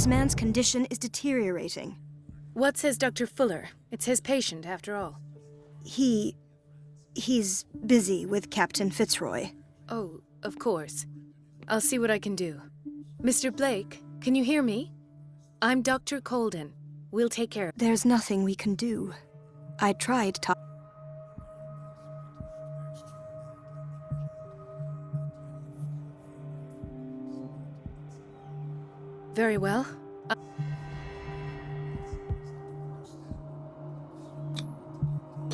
This man's condition is deteriorating. What says Dr. Fuller? It's his patient, after all. He's busy with Captain Fitzroy. Oh, of course. I'll see what I can do. Mr. Blake, can you hear me? I'm Dr. Colden. We'll take care of it. There's nothing we can do. I tried to... Very well.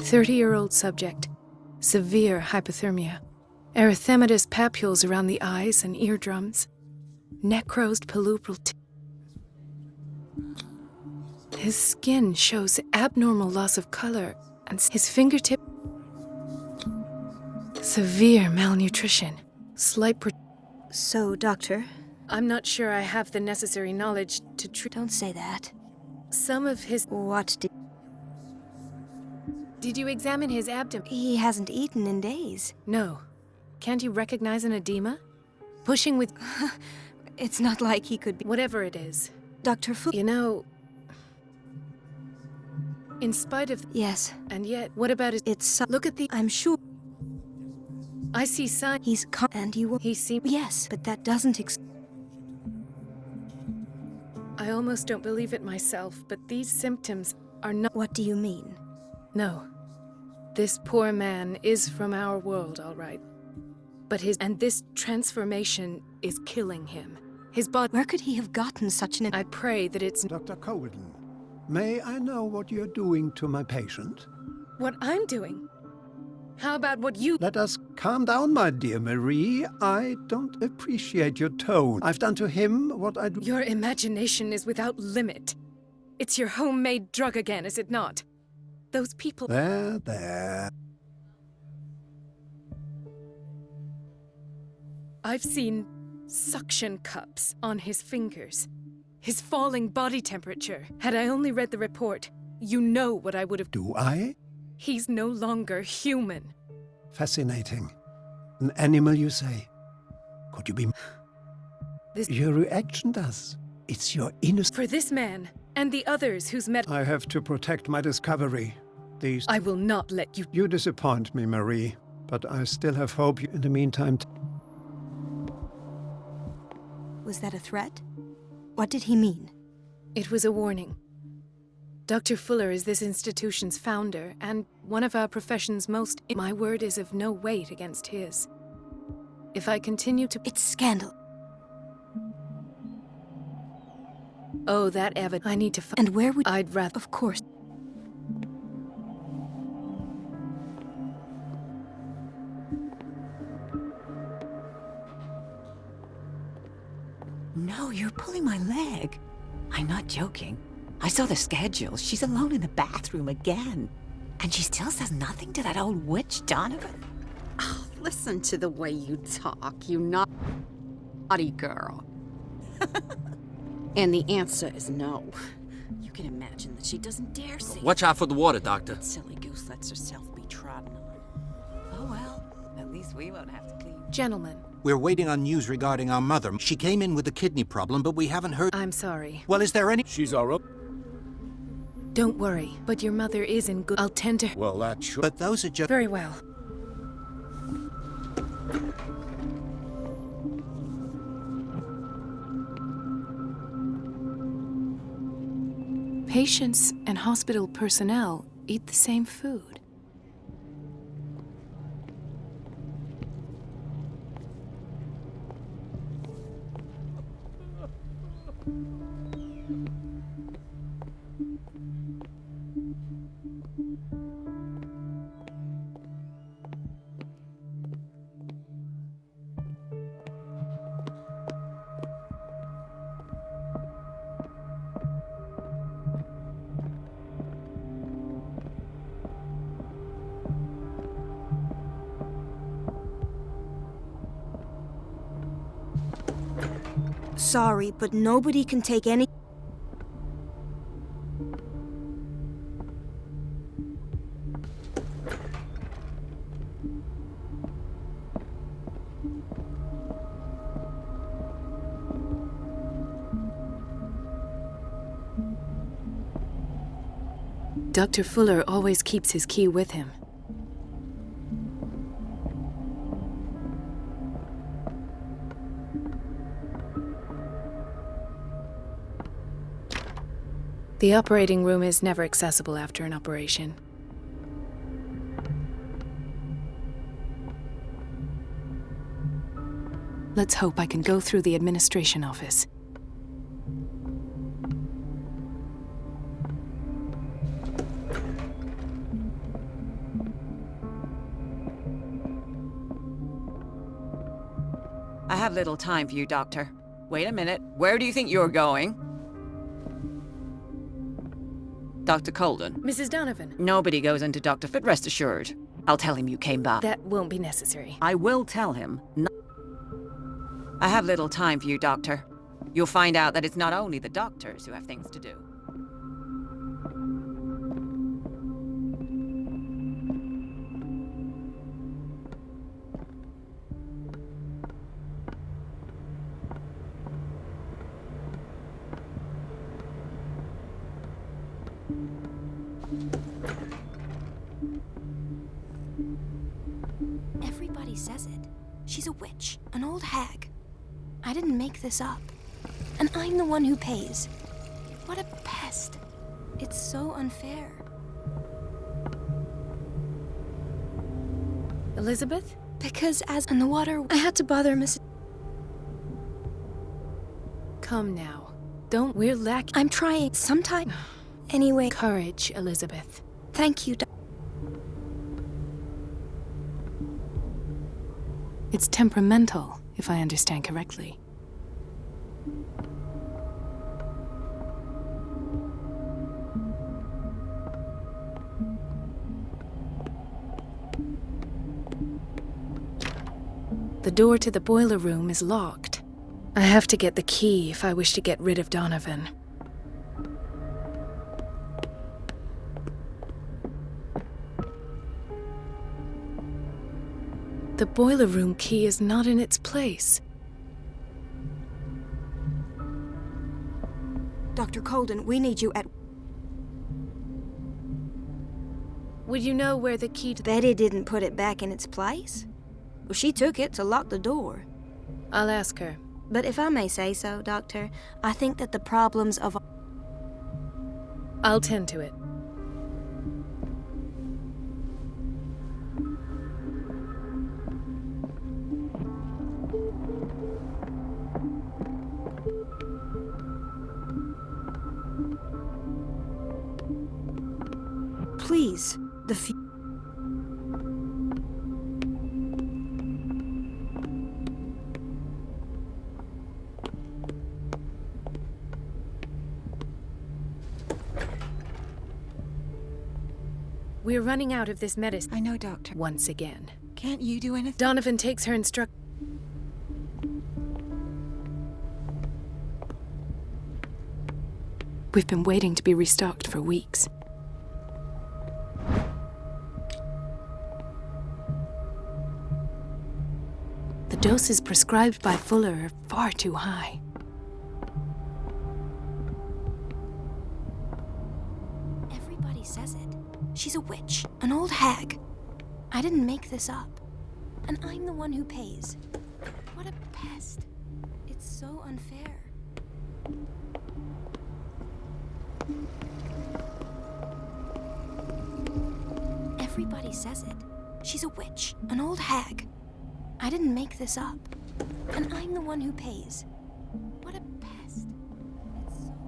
30-year-old subject. Severe hypothermia. Erythematous papules around the eyes and eardrums. Necrosed palpebral His skin shows abnormal loss of color, and his fingertip... Severe malnutrition. Slight... So, Doctor? I'm not sure I have the necessary knowledge to treat... Don't say that. Some of his... What did... Did you examine his abdomen? He hasn't eaten in days. No. Can't you recognize an edema? Pushing with... It's not like he could be... Whatever it is. Dr. Fu... You know... In spite of... Yes. And yet, what about his... It's... Look at the... I'm sure... I see signs... He's and you will... He seems... Yes, but that doesn't I almost don't believe it myself, but these symptoms are not... What do you mean? No. This poor man is from our world, all right. But and this transformation is killing him. His body... Where could he have gotten such an... I pray that it's... Dr. Colden, may I know what you're doing to my patient? What I'm doing? How about what you... Let us calm down, my dear Marie. I don't appreciate your tone. I've done to him what I do... Your imagination is without limit. It's your homemade drug again, is it not? Those people... There. I've seen suction cups on his fingers. His falling body temperature. Had I only read the report, you know what I would have... Do I? He's no longer human. Fascinating. An animal, you say? Could you be... Your reaction does. It's your innocence. For this man, and the others whose I have to protect my discovery. These... I will not let you... You disappoint me, Marie. But I still have hope in the meantime... Was that a threat? What did he mean? It was a warning. Dr. Fuller is this institution's founder, and one of our profession's most... My word is of no weight against his. If I continue to... It's scandal. Oh, that evidence. I need to And where would... I'd rather... Of course. No, you're pulling my leg. I'm not joking. I saw the schedule. She's alone in the bathroom again. And she still says nothing to that old witch, Donovan. Oh, listen to the way you talk, you naughty girl. And the answer is no. You can imagine that she doesn't dare see. Watch out for the water, Doctor. That silly goose lets herself be trodden on. Oh well, at least we won't have to clean. Gentlemen. We're waiting on news regarding our mother. She came in with a kidney problem, but we haven't heard... I'm sorry. Well, is there any... She's all right. Don't worry, but your mother is in good... I'll tend to her. Well, that should... But those are just... Very well. Patients and hospital personnel eat the same food. Sorry, but nobody can take any... Dr. Fuller always keeps his key with him. The operating room is never accessible after an operation. Let's hope I can go through the administration office. I have little time for you, Doctor. Wait a minute. Where do you think you're going? Dr. Colden. Mrs. Donovan. Nobody goes into Dr. Fit, rest assured. I'll tell him you came back. That won't be necessary. I will tell him. I have little time for you, Doctor. You'll find out that it's not only the doctors who have things to do. Everybody says it. She's a witch, an old hag. I didn't make this up. And I'm the one who pays. What a pest. It's so unfair. Elizabeth? Because as in the water, I had to bother Mrs. Come now. We're lacking. I'm trying sometime. Anyway. Courage, Elizabeth. Thank you, It's temperamental, if I understand correctly. The door to the boiler room is locked. I have to get the key if I wish to get rid of Donovan. The boiler room key is not in its place. Dr. Colden, we need you at... Would you know where the key to... Betty didn't put it back in its place. Well, she took it to lock the door. I'll ask her. But if I may say so, Doctor, I think that the problems of... I'll tend to it. Please, We're running out of this medicine. I know, Doctor. Once again. Can't you do anything? Donovan takes her We've been waiting to be restocked for weeks. The doses prescribed by Fuller are far too high. Everybody says it. She's a witch, an old hag. I didn't make this up. And I'm the one who pays. What a pest. It's so unfair. Everybody says it. She's a witch, an old hag. I didn't make this up. And I'm the one who pays. What a pest. It's so unfair.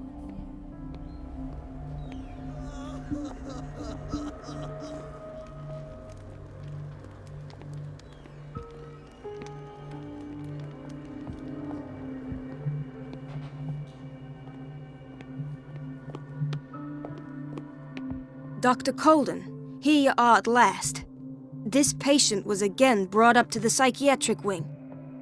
Dr. Colden, here you are at last. This patient was again brought up to the psychiatric wing.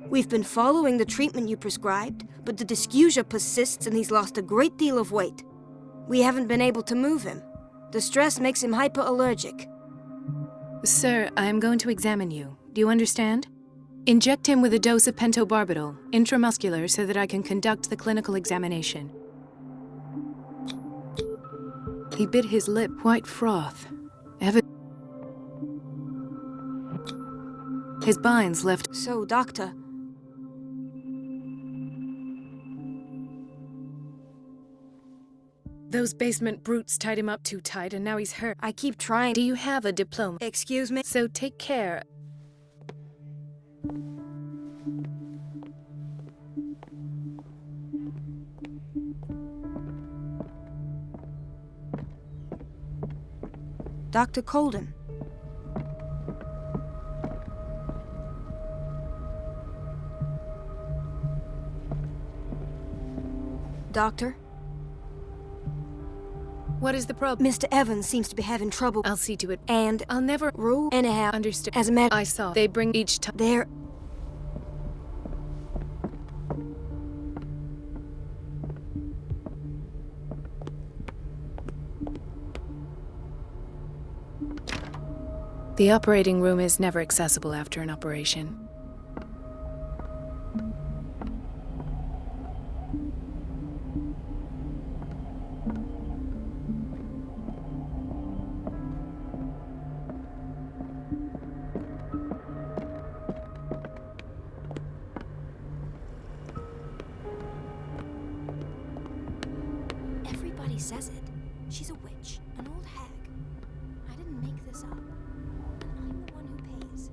We've been following the treatment you prescribed, but the dysgeusia persists and he's lost a great deal of weight. We haven't been able to move him. The stress makes him hyperallergic. Sir, I am going to examine you. Do you understand? Inject him with a dose of pentobarbital, intramuscular, so that I can conduct the clinical examination. He bit his lip, white froth. His binds left. So, Doctor, Those basement brutes tied him up too tight, and now he's hurt. I keep trying. Do you have a diploma? Excuse me? So take care. Dr. Colden. Doctor? What is the problem? Mr. Evans seems to be having trouble. I'll see to it. And I'll never rule anyhow. understand. As a matter, I saw. They bring each time. there. The operating room is never accessible after an operation. Everybody says it. She's a witch, an old hag. I didn't make this up. And I'm the one who pays.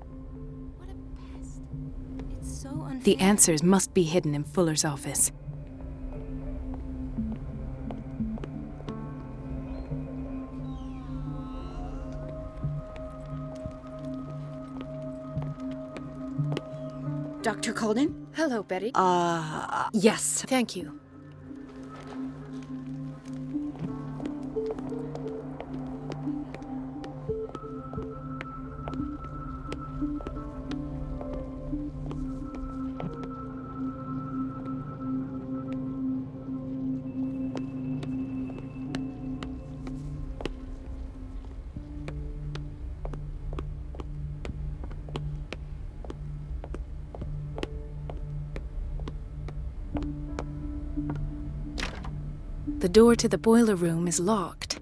What a pest. It's so unfair. The answers must be hidden in Fuller's office. Dr. Colden? Hello, Betty. Yes. Thank you. The door to the boiler room is locked.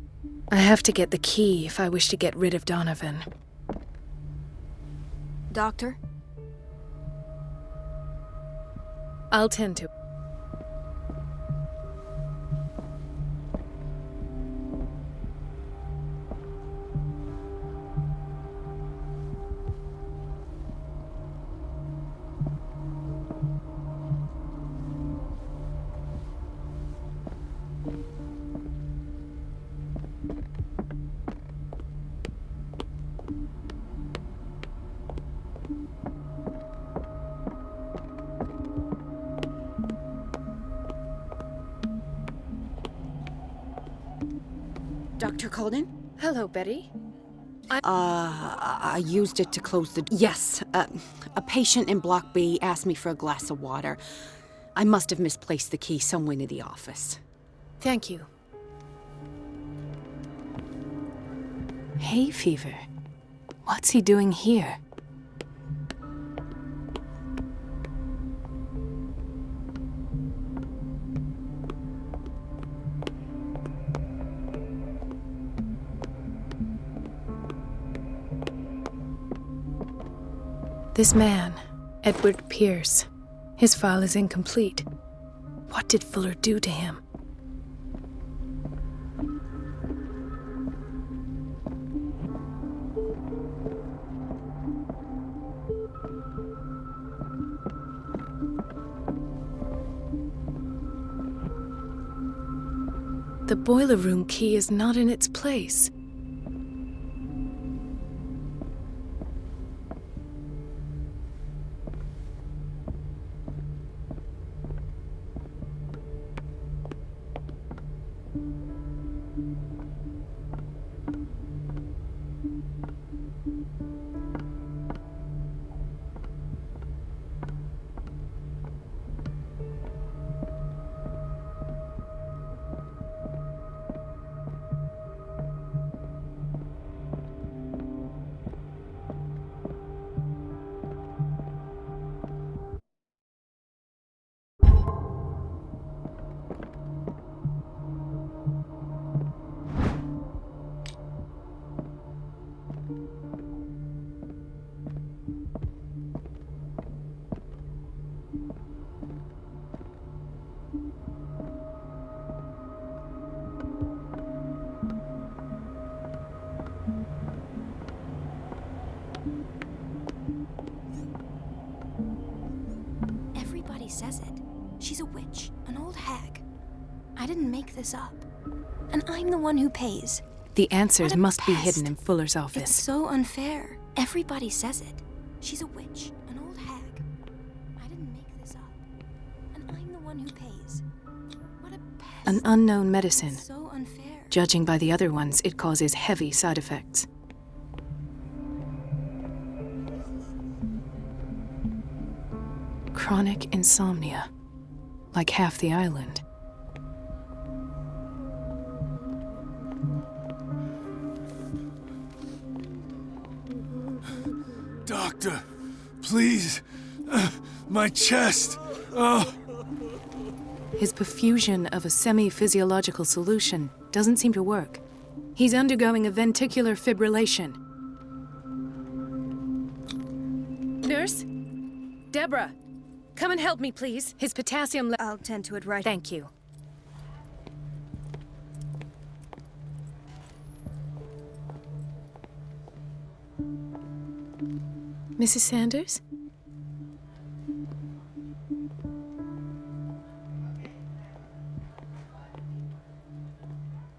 I have to get the key if I wish to get rid of Donovan. Doctor? I'll tend to. Dr. Colden? Hello, Betty. I used it to close the... Yes, a patient in Block B asked me for a glass of water. I must have misplaced the key somewhere near the office. Thank you. Hay fever. What's he doing here? This man, Edward Pierce, his file is incomplete. What did Fuller do to him? The boiler room key is not in its place. old hag. I didn't make this up. And I'm the one who pays. The answers What a must be pest. hidden in Fuller's It's office. so unfair. Everybody says it. She's a witch, an old hag. I didn't make this up. And I'm the one who pays. What a pest. An unknown medicine. It's so unfair. Judging by the other ones, it causes heavy side effects. Chronic insomnia. Like half the island. Doctor, please. My chest. Oh. His perfusion of a semi-physiological solution doesn't seem to work. He's undergoing a ventricular fibrillation. Nurse? Deborah, come and help me, please. His potassium I'll tend to it right. Thank you. Mrs. Sanders?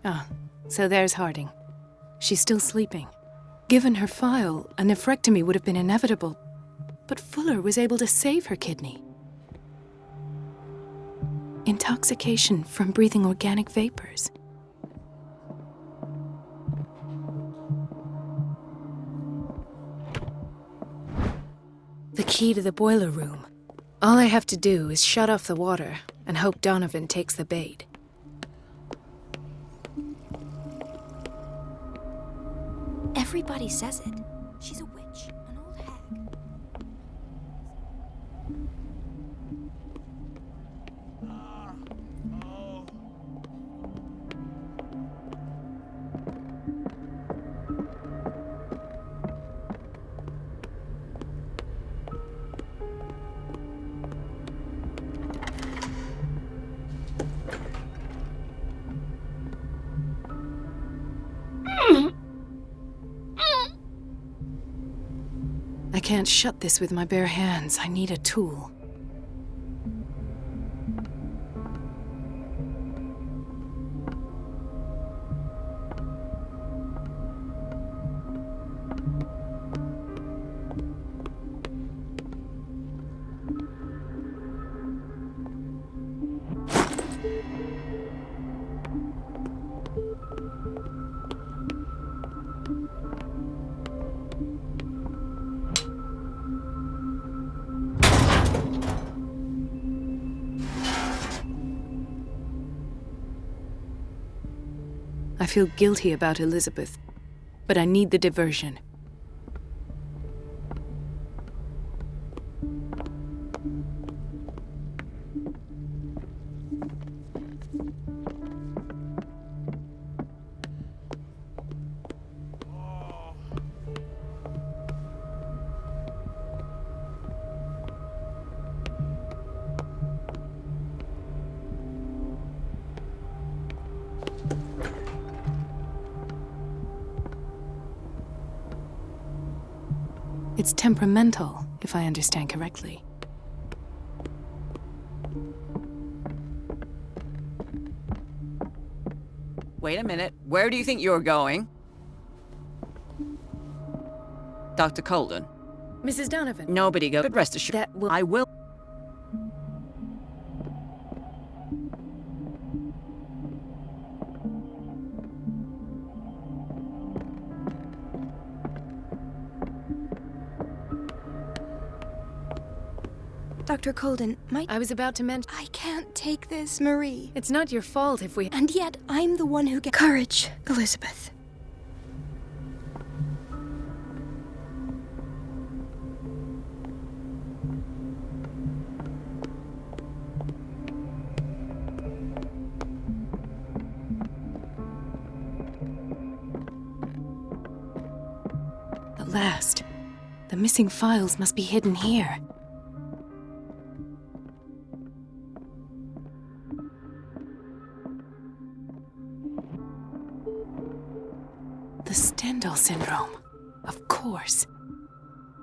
Ah, so there's Harding. She's still sleeping. Given her file, a nephrectomy would have been inevitable, but Fuller was able to save her kidney. Intoxication from breathing organic vapors. The key to the boiler room. All I have to do is shut off the water and hope Donovan takes the bait. Everybody says it. She's a witch, an old hag. I can't shut this with my bare hands. I need a tool. I feel guilty about Elizabeth, but I need the diversion. It's temperamental, if I understand correctly. Wait a minute. Where do you think you're going? Dr. Colden. Mrs. Donovan. Nobody go. But rest assured, That will... I will. Dr. Colden, I was about to mention... I can't take this, Marie. It's not your fault if we... And yet, I'm the one who gets... Courage, Elizabeth. The last. The missing files must be hidden here. The Stendhal syndrome. Of course.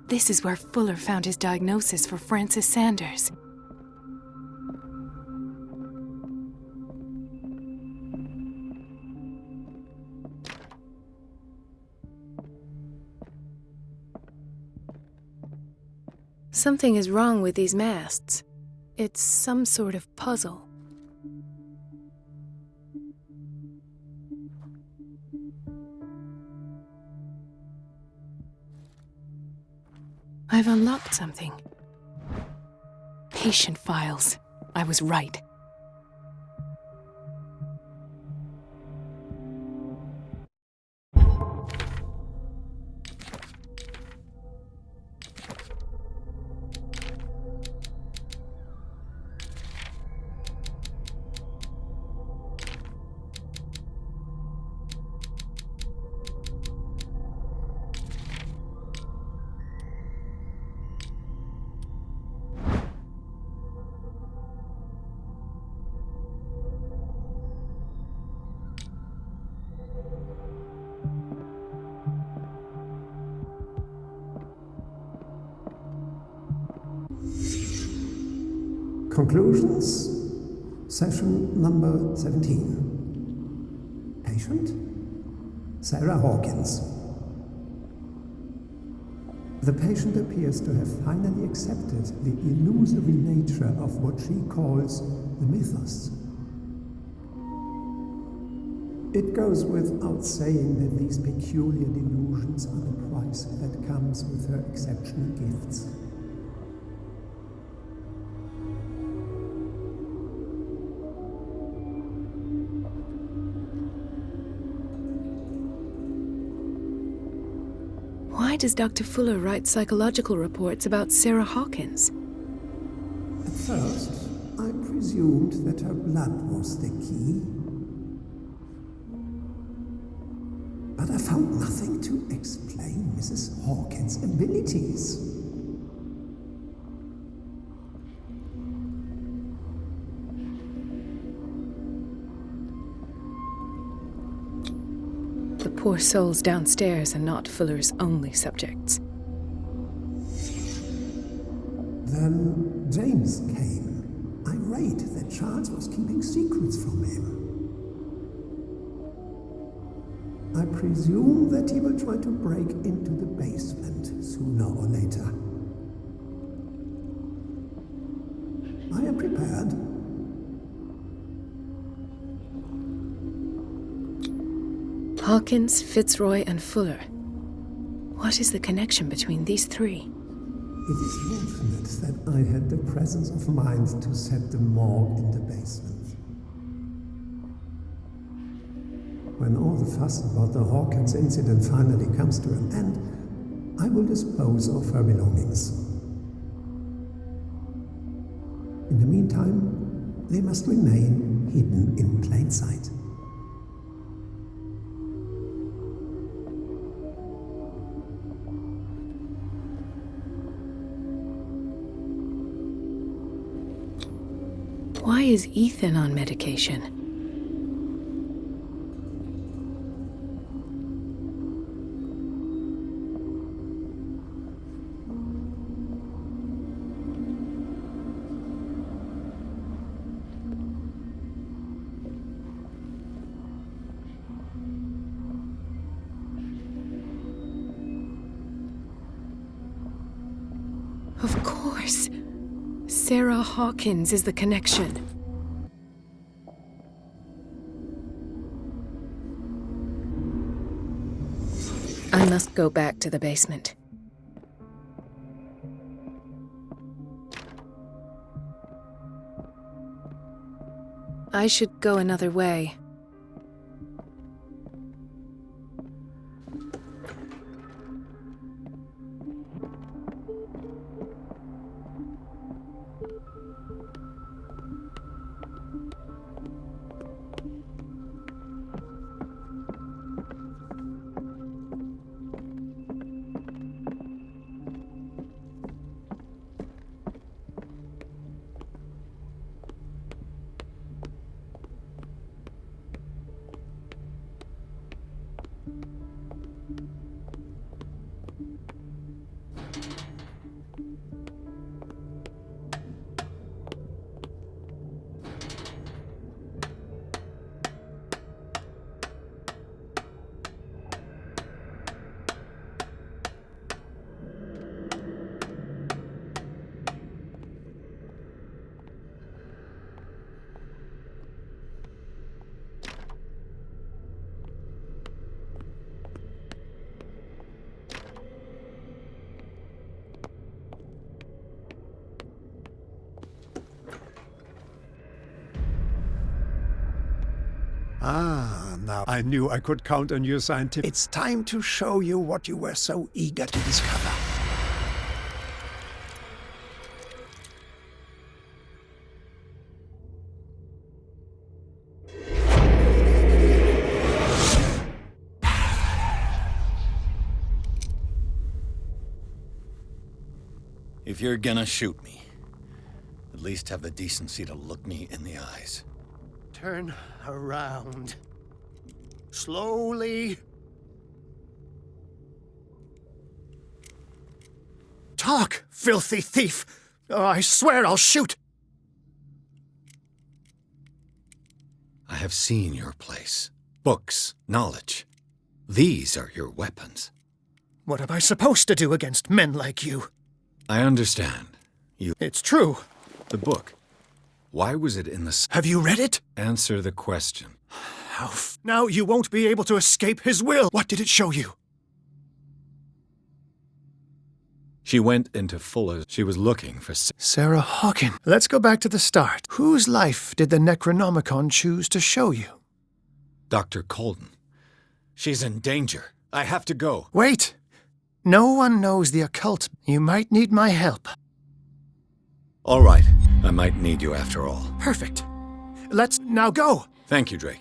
This is where Fuller found his diagnosis for Francis Sanders. Something is wrong with these masts. It's some sort of puzzle. I've unlocked something. Patient files. I was right. Conclusions, session number 17. Patient, Sarah Hawkins. The patient appears to have finally accepted the illusory nature of what she calls the mythos. It goes without saying that these peculiar delusions are the price that comes with her exceptional gifts. Why does Dr. Fuller write psychological reports about Sarah Hawkins? At first, I presumed that her blood was the key. But I found nothing to explain Mrs. Hawkins' abilities. The poor souls downstairs are not Fuller's only subjects. Then James came, irate that Charles was keeping secrets from him. I presume that he will try to break into the basement sooner or later. I am prepared. Hawkins, Fitzroy, and Fuller. What is the connection between these three? It is fortunate that I had the presence of mind to set the morgue in the basement. When all the fuss about the Hawkins incident finally comes to an end, I will dispose of her belongings. In the meantime, they must remain hidden in plain sight. Why is Ethan on medication? Of course. Sarah Hawkins is the connection. I must go back to the basement. I should go another way. Ah, now I knew I could count on your scientific... It's time to show you what you were so eager to discover. If you're gonna shoot me, at least have the decency to look me in the eyes. Turn around. Slowly. Talk, filthy thief! Oh, I swear I'll shoot! I have seen your place. Books, knowledge. These are your weapons. What am I supposed to do against men like you? I understand. It's true. The book. Why was it in the... Have you read it? Answer the question. Now you won't be able to escape his will. What did it show you? She went into Fuller's. She was looking for... Sarah Hawkins. Let's go back to the start. Whose life did the Necronomicon choose to show you? Dr. Colden. She's in danger. I have to go. Wait! No one knows the occult. You might need my help. All right. I might need you after all. Perfect. Let's now go. Thank you, Drake.